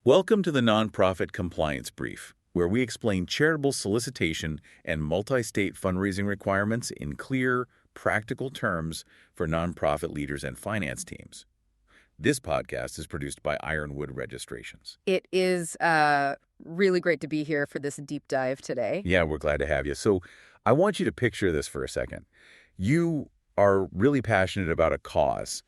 Welcome to the Nonprofit Compliance Brief, where we explain charitable solicitation and multi-state fundraising requirements in clear, practical terms for nonprofit leaders and finance teams. This podcast is produced by Ironwood Registrations. It is really great to be here for this deep dive today. Yeah, we're glad to have you. So I want you to picture this for a second. You are really passionate about a cause.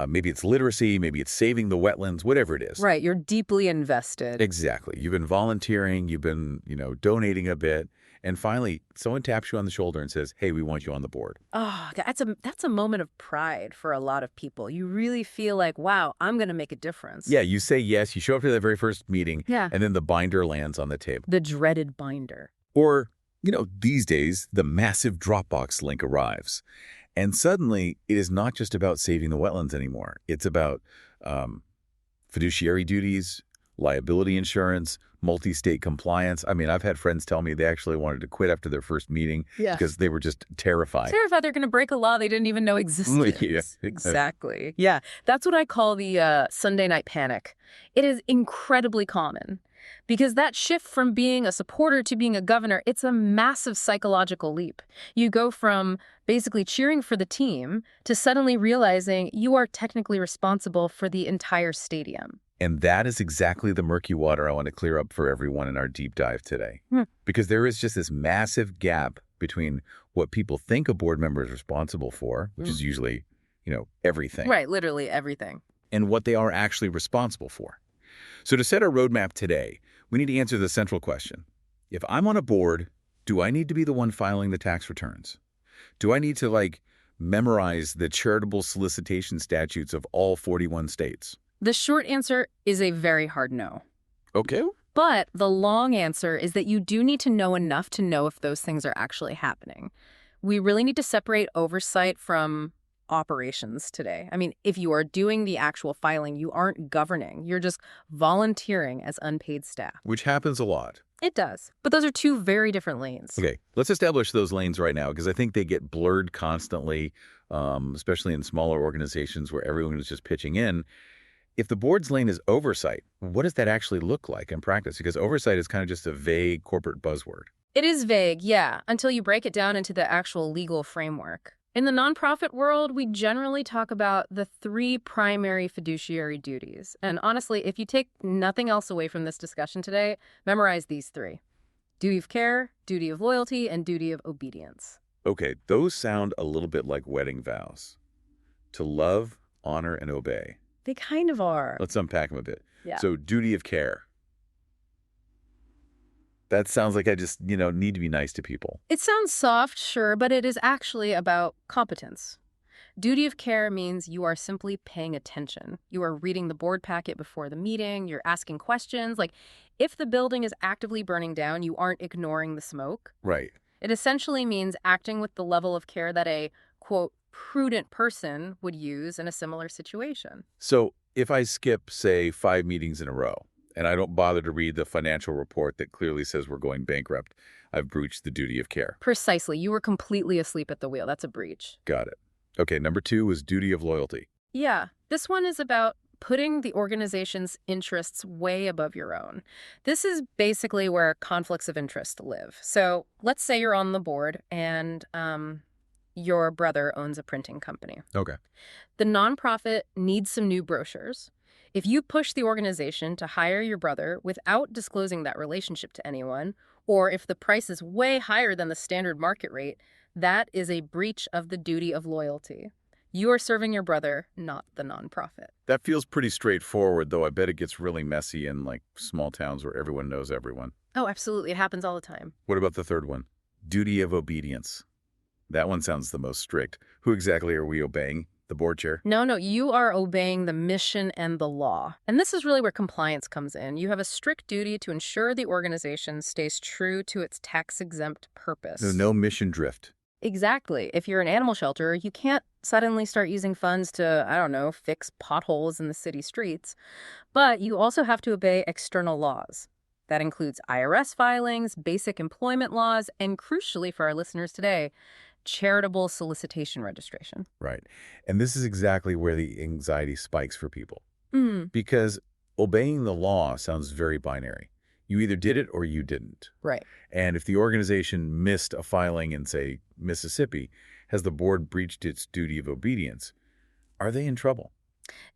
Maybe it's literacy, maybe it's saving the wetlands, whatever it is. Right, you're deeply invested. Exactly. You've been volunteering, you've been, donating a bit, and finally someone taps you on the shoulder and says, "Hey, we want you on the board." Oh, that's a moment of pride for a lot of people. You really feel like, wow, I'm going to make a difference. Yeah, you say yes, you show up to that very first meeting, Yeah. and then the binder lands on the table. The dreaded binder. Or, these days, the massive Dropbox link arrives. And suddenly, it is not just about saving the wetlands anymore. It's about fiduciary duties, liability insurance, multi-state compliance. I mean, I've had friends tell me they actually wanted to quit after their first meeting because they were just terrified. Terrified they're going to break a law they didn't even know existed. Yeah, exactly. Yeah, that's what I call the Sunday night panic. It is incredibly common. Because that shift from being a supporter to being a governor, it's a massive psychological leap. You go from basically cheering for the team to suddenly realizing you are technically responsible for the entire stadium. And that is exactly the murky water I want to clear up for everyone in our deep dive today. Because there is just this massive gap between what people think a board member is responsible for, which is usually, everything. Right, literally everything. And what they are actually responsible for. So to set our roadmap today, we need to answer the central question. If I'm on a board, do I need to be the one filing the tax returns? Do I need to, memorize the charitable solicitation statutes of all 41 states? The short answer is a very hard no. Okay. But the long answer is that you do need to know enough to know if those things are actually happening. We really need to separate oversight from operations today. I mean, if you are doing the actual filing, you aren't governing. You're just volunteering as unpaid staff. Which happens a lot. It does. But those are two very different lanes. Okay, let's establish those lanes right now because I think they get blurred constantly, especially in smaller organizations where everyone is just pitching in. If the board's lane is oversight, what does that actually look like in practice? Because oversight is kind of just a vague corporate buzzword. It is vague, yeah, until you break it down into the actual legal framework. In the nonprofit world, we generally talk about the three primary fiduciary duties. And honestly, if you take nothing else away from this discussion today, memorize these three: duty of care, duty of loyalty, and duty of obedience. Okay, those sound a little bit like wedding vows. To love, honor, and obey. They kind of are. Let's unpack them a bit. Yeah. So duty of care. That sounds like I just, need to be nice to people. It sounds soft, sure, but it is actually about competence. Duty of care means you are simply paying attention. You are reading the board packet before the meeting. You're asking questions. Like, if the building is actively burning down, you aren't ignoring the smoke. Right. It essentially means acting with the level of care that a, quote, prudent person would use in a similar situation. So if I skip, say, 5 meetings in a row, and I don't bother to read the financial report that clearly says we're going bankrupt, I've breached the duty of care. Precisely. You were completely asleep at the wheel. That's a breach. Got it. Okay, number 2 was duty of loyalty. Yeah. This one is about putting the organization's interests way above your own. This is basically where conflicts of interest live. So let's say you're on the board and your brother owns a printing company. Okay. The nonprofit needs some new brochures. If you push the organization to hire your brother without disclosing that relationship to anyone, or if the price is way higher than the standard market rate, that is a breach of the duty of loyalty. You are serving your brother, not the nonprofit. That feels pretty straightforward, though I bet it gets really messy in, small towns where everyone knows everyone. Oh, absolutely. It happens all the time. What about the third one? Duty of obedience. That one sounds the most strict. Who exactly are we obeying? The board chair? No, you are obeying the mission and the law. And this is really where compliance comes in. You have a strict duty to ensure the organization stays true to its tax-exempt purpose. No mission drift. Exactly. If you're an animal shelter, you can't suddenly start using funds to, fix potholes in the city streets. But you also have to obey external laws. That includes IRS filings, basic employment laws, and crucially for our listeners today, charitable solicitation registration. Right. And this is exactly where the anxiety spikes for people. Because obeying the law sounds very binary. You either did it or you didn't. Right. And if the organization missed a filing in, say, Mississippi, has the board breached its duty of obedience? Are they in trouble?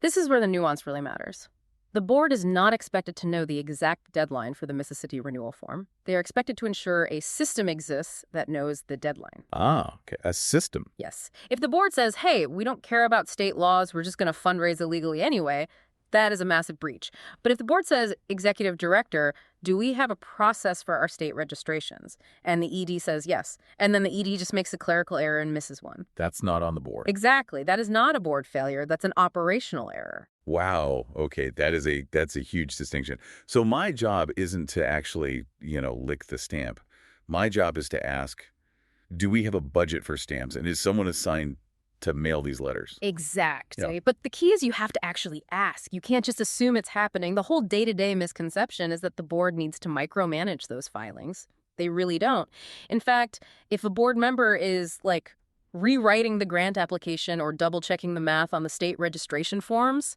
This is where the nuance really matters. The board is not expected to know the exact deadline for the Mississippi renewal form. They are expected to ensure a system exists that knows the deadline. Ah, okay, a system. Yes. If the board says, hey, we don't care about state laws, we're just going to fundraise illegally anyway, that is a massive breach. But if the board says, executive director, do we have a process for our state registrations? And the ED says yes. And then the ED just makes a clerical error and misses one. That's not on the board. Exactly. That is not a board failure. That's an operational error. Wow. Okay, that's a huge distinction. So my job isn't to actually, lick the stamp. My job is to ask, do we have a budget for stamps? And is someone assigned to mail these letters? Exactly. Yeah. But the key is you have to actually ask. You can't just assume it's happening. The whole day-to-day misconception is that the board needs to micromanage those filings. They really don't. In fact, if a board member is rewriting the grant application or double-checking the math on the state registration forms,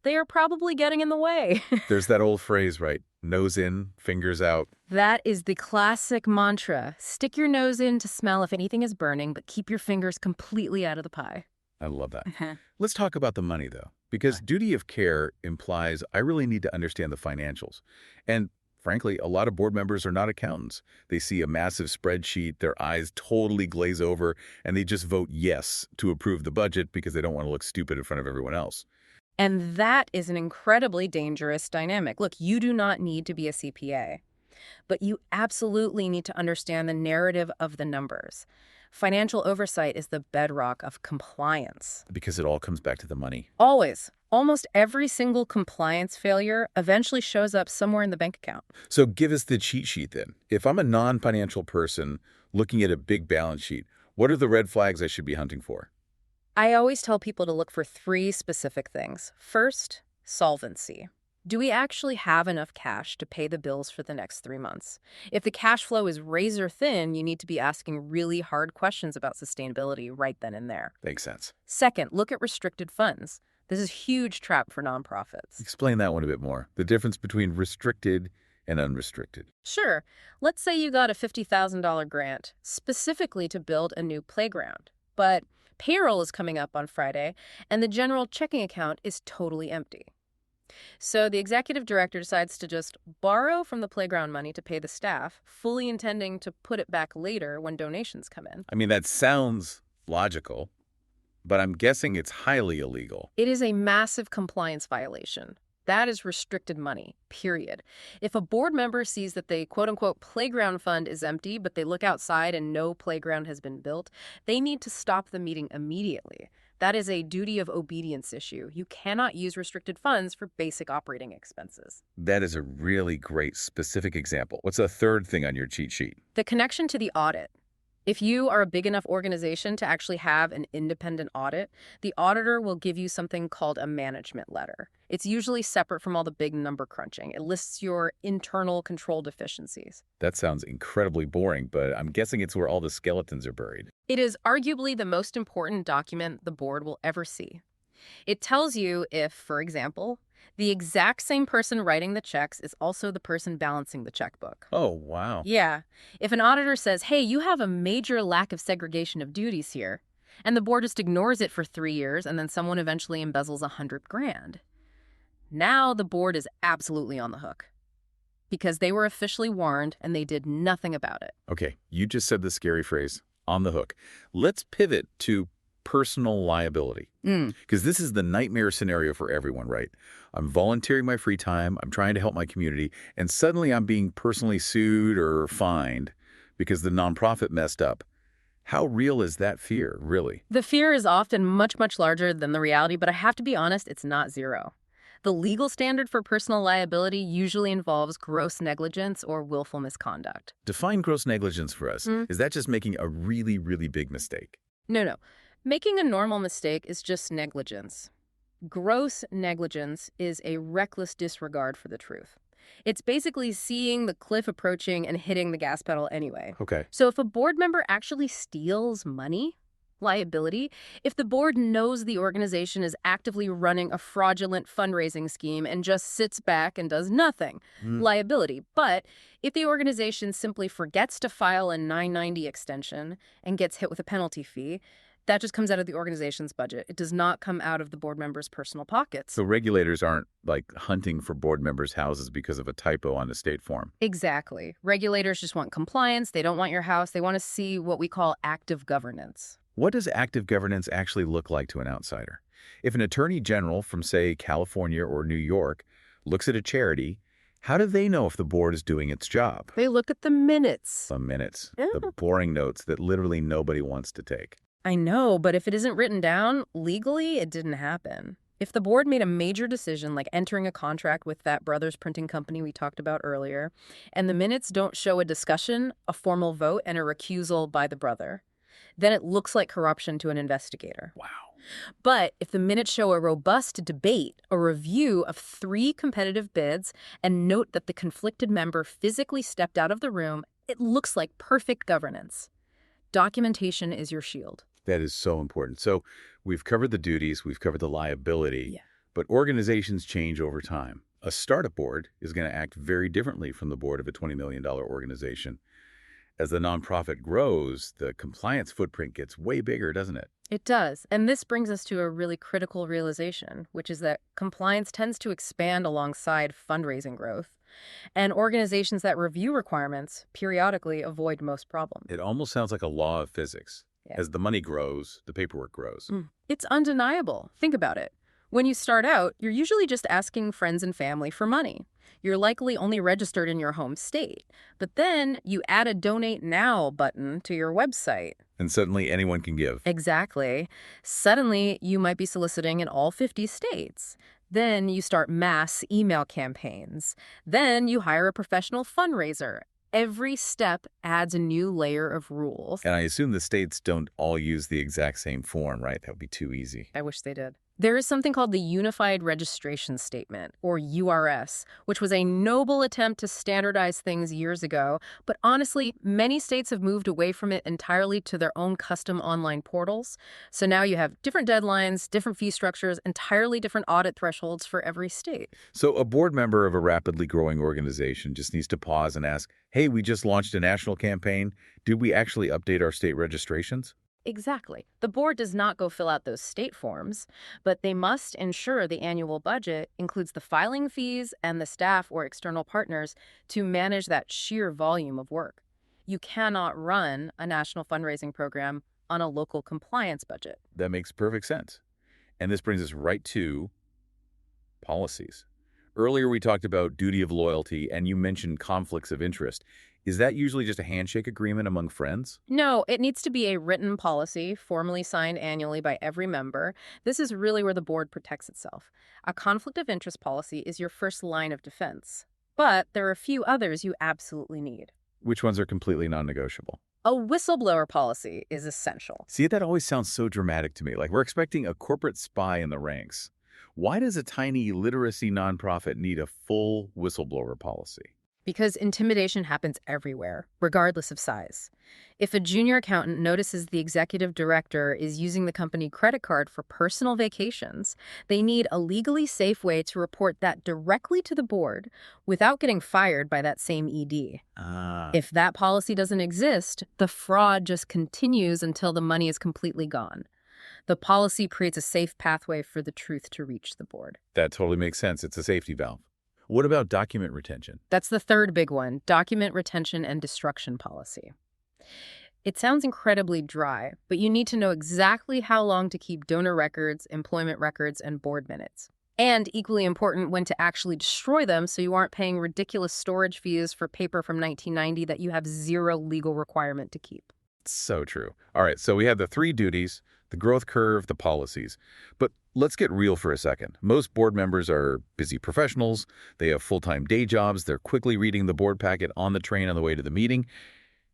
they are probably getting in the way. There's that old phrase, right? Nose in, fingers out. That is the classic mantra. Stick your nose in to smell if anything is burning, but keep your fingers completely out of the pie. I love that. Let's talk about the money, though, because duty of care implies I really need to understand the financials. And frankly, a lot of board members are not accountants. They see a massive spreadsheet, their eyes totally glaze over, and they just vote yes to approve the budget because they don't want to look stupid in front of everyone else. And that is an incredibly dangerous dynamic. Look, you do not need to be a CPA, but you absolutely need to understand the narrative of the numbers. Financial oversight is the bedrock of compliance. Because it all comes back to the money. Always. Almost every single compliance failure eventually shows up somewhere in the bank account. So give us the cheat sheet then. If I'm a non-financial person looking at a big balance sheet, what are the red flags I should be hunting for? I always tell people to look for 3 specific things. First, solvency. Do we actually have enough cash to pay the bills for the next 3 months? If the cash flow is razor thin, you need to be asking really hard questions about sustainability right then and there. Makes sense. Second, look at restricted funds. This is a huge trap for nonprofits. Explain that one a bit more. The difference between restricted and unrestricted. Sure. Let's say you got a $50,000 grant specifically to build a new playground, but payroll is coming up on Friday, and the general checking account is totally empty. So the executive director decides to just borrow from the playground money to pay the staff, fully intending to put it back later when donations come in. I mean, that sounds logical, but I'm guessing it's highly illegal. It is a massive compliance violation. That is restricted money, period. If a board member sees that the quote-unquote playground fund is empty, but they look outside and no playground has been built, they need to stop the meeting immediately. That is a duty of obedience issue. You cannot use restricted funds for basic operating expenses. That is a really great specific example. What's a third thing on your cheat sheet? The connection to the audit. If you are a big enough organization to actually have an independent audit, the auditor will give you something called a management letter. It's usually separate from all the big number crunching. It lists your internal control deficiencies. That sounds incredibly boring, but I'm guessing it's where all the skeletons are buried. It is arguably the most important document the board will ever see. It tells you if, for example, the exact same person writing the checks is also the person balancing the checkbook. Oh, wow. Yeah. If an auditor says, hey, you have a major lack of segregation of duties here, and the board just ignores it for 3 years, and then someone eventually embezzles $100,000, now the board is absolutely on the hook. Because they were officially warned, and they did nothing about it. Okay, you just said the scary phrase, on the hook. Let's pivot to personal liability. Because this is the nightmare scenario for everyone, right? I'm volunteering my free time, I'm trying to help my community, and suddenly I'm being personally sued or fined because the nonprofit messed up. How real is that fear, really? The fear is often much, much larger than the reality, but I have to be honest, it's not zero. The legal standard for personal liability usually involves gross negligence or willful misconduct. Define gross negligence for us. Is that just making a really, really big mistake? No. Making a normal mistake is just negligence. Gross negligence is a reckless disregard for the truth. It's basically seeing the cliff approaching and hitting the gas pedal anyway. Okay. So if a board member actually steals money, Liability, if the board knows the organization is actively running a fraudulent fundraising scheme and just sits back and does nothing. Mm. Liability. But if the organization simply forgets to file a 990 extension and gets hit with a penalty fee, that just comes out of the organization's budget. It does not come out of the board members' personal pockets. So regulators aren't like hunting for board members' houses because of a typo on the state form. Exactly. Regulators just want compliance. They don't want your house. They want to see what we call active governance. What does active governance actually look like to an outsider? If an attorney general from, say, California or New York looks at a charity, how do they know if the board is doing its job? They look at the minutes. The minutes, Yeah. the boring notes that literally nobody wants to take. I know, but if it isn't written down, legally, it didn't happen. If the board made a major decision, like entering a contract with that Brothers printing company we talked about earlier, and the minutes don't show a discussion, a formal vote, and a recusal by the brother, then it looks like corruption to an investigator. Wow. But if the minutes show a robust debate, a review of 3 competitive bids, and note that the conflicted member physically stepped out of the room, it looks like perfect governance. Documentation is your shield. That is so important. So we've covered the duties, we've covered the liability, Yeah. but organizations change over time. A startup board is going to act very differently from the board of a $20 million organization. As the nonprofit grows, the compliance footprint gets way bigger, doesn't it? It does. And this brings us to a really critical realization, which is that compliance tends to expand alongside fundraising growth. And organizations that review requirements periodically avoid most problems. It almost sounds like a law of physics. Yeah. As the money grows, the paperwork grows. It's undeniable. Think about it. When you start out, you're usually just asking friends and family for money. You're likely only registered in your home state. But then you add a Donate Now button to your website. And suddenly anyone can give. Exactly. Suddenly, you might be soliciting in all 50 states. Then you start mass email campaigns. Then you hire a professional fundraiser. Every step adds a new layer of rules. And I assume the states don't all use the exact same form, right? That would be too easy. I wish they did. There is something called the Unified Registration Statement, or URS, which was a noble attempt to standardize things years ago. But honestly, many states have moved away from it entirely to their own custom online portals. So now you have different deadlines, different fee structures, entirely different audit thresholds for every state. So a board member of a rapidly growing organization just needs to pause and ask, hey, we just launched a national campaign. Did we actually update our state registrations? Exactly. The board does not go fill out those state forms, but they must ensure the annual budget includes the filing fees and the staff or external partners to manage that sheer volume of work. You cannot run a national fundraising program on a local compliance budget. That makes perfect sense. And this brings us right to policies. Earlier, we talked about duty of loyalty, and you mentioned conflicts of interest. Is that usually just a handshake agreement among friends? No, it needs to be a written policy, formally signed annually by every member. This is really where the board protects itself. A conflict of interest policy is your first line of defense. But there are a few others you absolutely need. Which ones are completely non-negotiable? A whistleblower policy is essential. See, that always sounds so dramatic to me, like we're expecting a corporate spy in the ranks. Why does a tiny literacy nonprofit need a full whistleblower policy? Because intimidation happens everywhere, regardless of size. If a junior accountant notices the executive director is using the company credit card for personal vacations, they need a legally safe way to report that directly to the board without getting fired by that same ED. If that policy doesn't exist, the fraud just continues until the money is completely gone. The policy creates a safe pathway for the truth to reach the board. That totally makes sense. It's a safety valve. What about document retention? That's the third big one, document retention and destruction policy. It sounds incredibly dry, but you need to know exactly how long to keep donor records, employment records, and board minutes. And equally important, when to actually destroy them so you aren't paying ridiculous storage fees for paper from 1990 that you have zero legal requirement to keep. So true. All right, so we have the 3 duties, the growth curve, the policies. But let's get real for a second. Most board members are busy professionals. They have full-time day jobs. They're quickly reading the board packet on the train on the way to the meeting.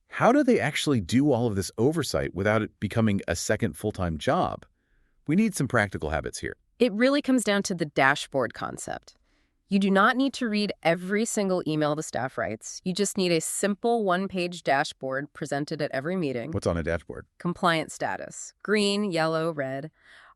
How do they actually do all of this oversight without it becoming a second full-time job? We need some practical habits here. It really comes down to the dashboard concept. You do not need to read every single email the staff writes. You just need a simple one-page dashboard presented at every meeting. What's on a dashboard? Compliance status. Green, yellow, red.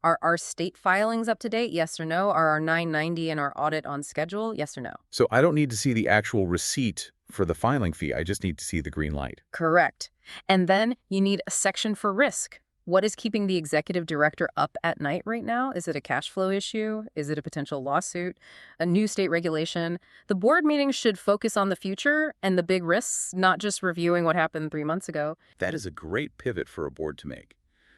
Are our state filings up to date? Yes or no? Are our 990 and our audit on schedule? Yes or no? So I don't need to see the actual receipt for the filing fee. I just need to see the green light. Correct. And then you need a section for risk. What is keeping the executive director up at night right now? Is it a cash flow issue? Is it a potential lawsuit? A new state regulation? The board meetings should focus on the future and the big risks, not just reviewing what happened 3 months ago. That is a great pivot for a board to make.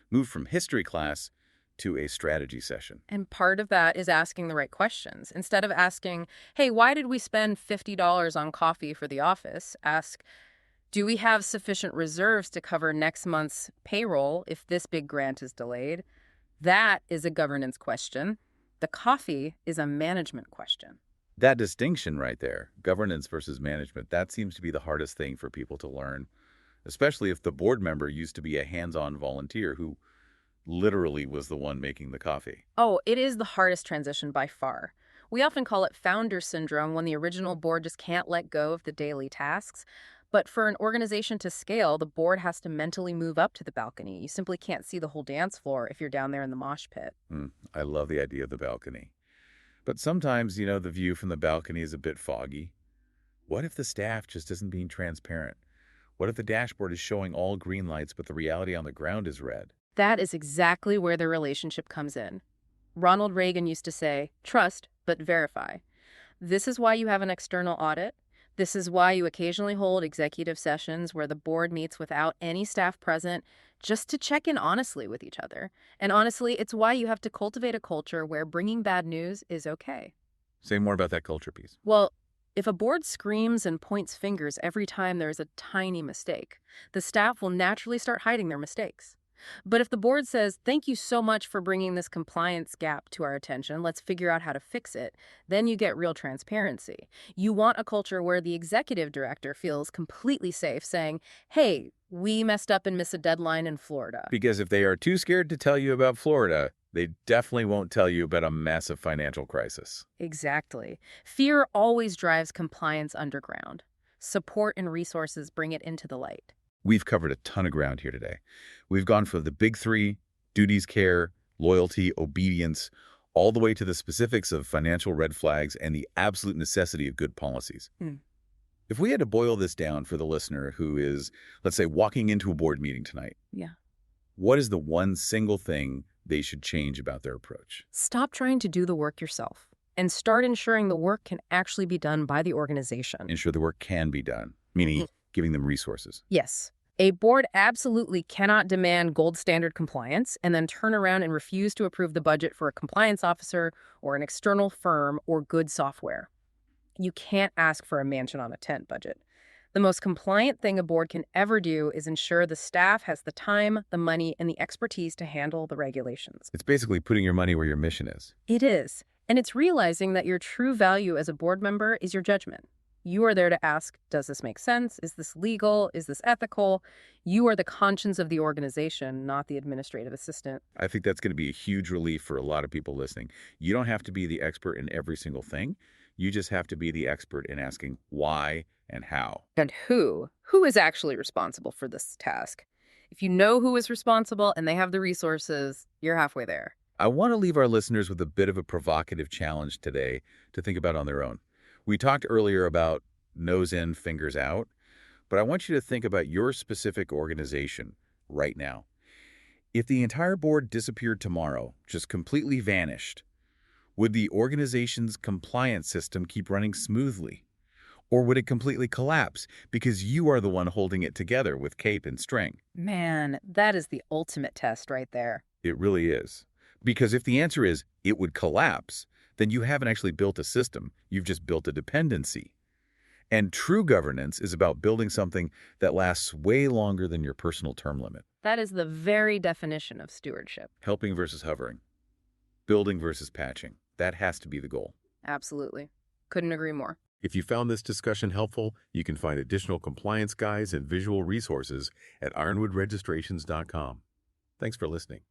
Move from history class to a strategy session. And part of that is asking the right questions. Instead of asking, hey, why did we spend $50 on coffee for the office? Ask, do we have sufficient reserves to cover next month's payroll if this big grant is delayed? That is a governance question. The coffee is a management question. That distinction right there, governance versus management, that seems to be the hardest thing for people to learn, especially if the board member used to be a hands-on volunteer who literally was the one making the coffee. Oh, it is the hardest transition by far. We often call it founder syndrome when the original board just can't let go of the daily tasks. But for an organization to scale, the board has to mentally move up to the balcony. You simply can't see the whole dance floor if you're down there in the mosh pit. I love the idea of the balcony. But sometimes, the view from the balcony is a bit foggy. What if the staff just isn't being transparent? What if the dashboard is showing all green lights, but the reality on the ground is red? That is exactly where the relationship comes in. Ronald Reagan used to say, trust, but verify. This is why you have an external audit. This is why you occasionally hold executive sessions where the board meets without any staff present just to check in honestly with each other. And honestly, it's why you have to cultivate a culture where bringing bad news is okay. Say more about that culture piece. Well, if a board screams and points fingers every time there's a tiny mistake, the staff will naturally start hiding their mistakes. But if the board says, thank you so much for bringing this compliance gap to our attention, let's figure out how to fix it, then you get real transparency. You want a culture where the executive director feels completely safe saying, hey, we messed up and missed a deadline in Florida. Because if they are too scared to tell you about Florida, they definitely won't tell you about a massive financial crisis. Exactly. Fear always drives compliance underground. Support and resources bring it into the light. We've covered a ton of ground here today. We've gone from the big three, duties, care, loyalty, obedience, all the way to the specifics of financial red flags and the absolute necessity of good policies. If we had to boil this down for the listener who is, let's say, walking into a board meeting tonight, what is the one single thing they should change about their approach? Stop trying to do the work yourself and start ensuring the work can actually be done by the organization. Ensure the work can be done, meaning giving them resources. Yes. A board absolutely cannot demand gold standard compliance and then turn around and refuse to approve the budget for a compliance officer or an external firm or good software. You can't ask for a mansion on a tent budget. The most compliant thing a board can ever do is ensure the staff has the time, the money, and the expertise to handle the regulations. It's basically putting your money where your mission is. It is. And it's realizing that your true value as a board member is your judgment. You are there to ask, does this make sense? Is this legal? Is this ethical? You are the conscience of the organization, not the administrative assistant. I think that's going to be a huge relief for a lot of people listening. You don't have to be the expert in every single thing. You just have to be the expert in asking why and how. And who? Who is actually responsible for this task? If you know who is responsible and they have the resources, you're halfway there. I want to leave our listeners with a bit of a provocative challenge today to think about on their own. We talked earlier about nose in, fingers out, but I want you to think about your specific organization right now. If the entire board disappeared tomorrow, just completely vanished, would the organization's compliance system keep running smoothly? Or would it completely collapse because you are the one holding it together with cape and string? Man, that is the ultimate test right there. It really is. Because if the answer is it would collapse, then you haven't actually built a system. You've just built a dependency. And true governance is about building something that lasts way longer than your personal term limit. That is the very definition of stewardship. Helping versus hovering. Building versus patching. That has to be the goal. Absolutely. Couldn't agree more. If you found this discussion helpful, you can find additional compliance guides and visual resources at ironwoodregistrations.com. Thanks for listening.